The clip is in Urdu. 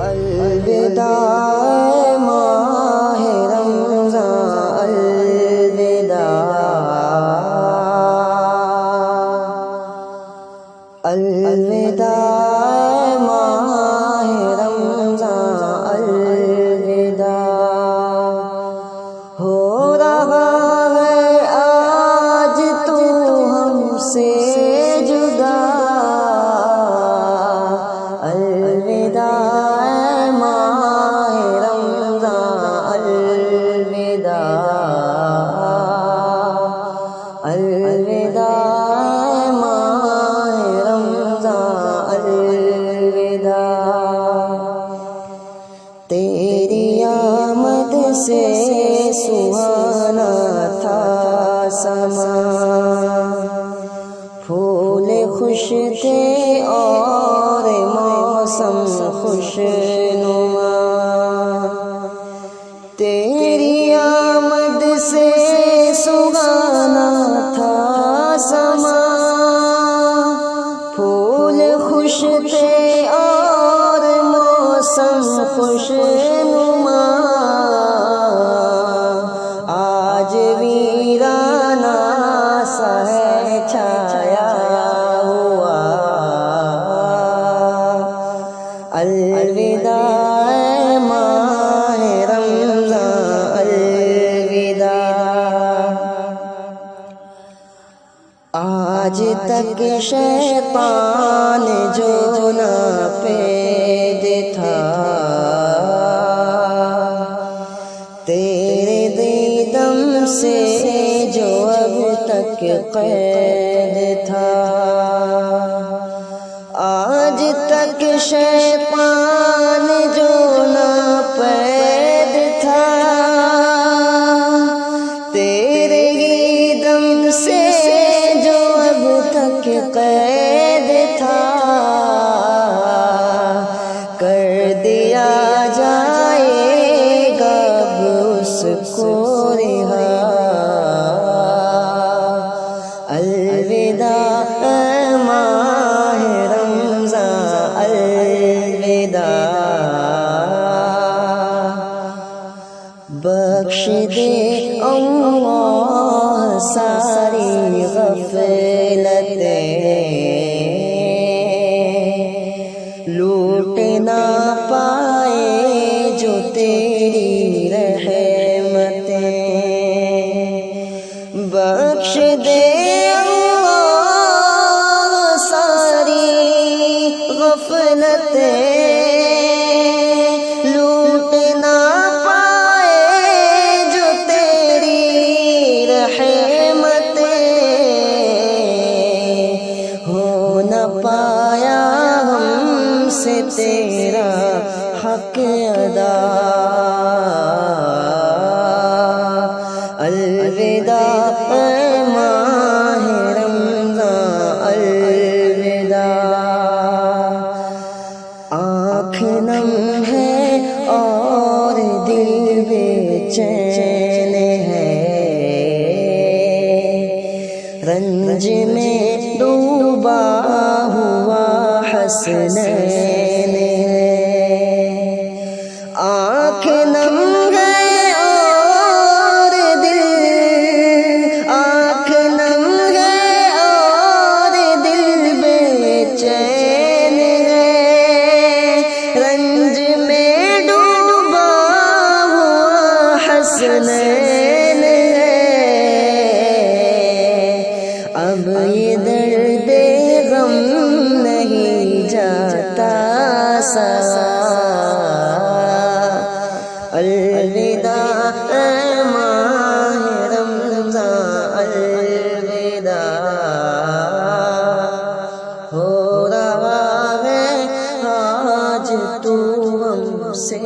الوداع ماہ رمضان، الوداع الوداع ماہ رمضان، الوداع ہو رہا ہے آج تو ہم سے جدا، الوداع ماہ رمضان، الوداع الوداع ماہ رمضان، الوداع تیری آمد سے سہانا تھا سما، پھول خوش تھے اور موسم خوش نما، تیری آمد سے سہانا تھا سما، پھول خوش تھے اور موسم خوش نما، آج ویرانہ سا ہے چھایا ہوا، الوداع ماہ رمضان، الوداع آج تک شیطان جو ناپید تھا، تیرے دیدم سے جو اب تک قید تھا، آج تک شیطان جو ناپید تھا، تیرے دیدم سے جو اب تک قید تھا، کر دیا جائے گا اب اس کو رہا، الوداع ماہ رمضان، الوداع بخش دے اللہ ساری غفلتیں، لوٹ نہ پائے جو تیری رحمتیں، بخش دے اللہ ساری غفلتیں، لوٹ نہ پائے جو تیری رحمتیں، ہو نہ پایا ہم سے تیرا حق ادا، الوداع ماہ رمضان، الوداع آنکھ نم ہے اور دل بے چین ہے، رنج میں ڈوبا ہوا حسنین ہے، آنکھ نم ہے اور دل، آنکھ نم ہے اور دل بے چین ہے، رنج میں ڈوبا ہوا حسنین ہے، اب یہ درد غم نہیں جاتا سا، الوداع ماہ رمضان، الوداع ہو رہا ہے آج تو ہم سے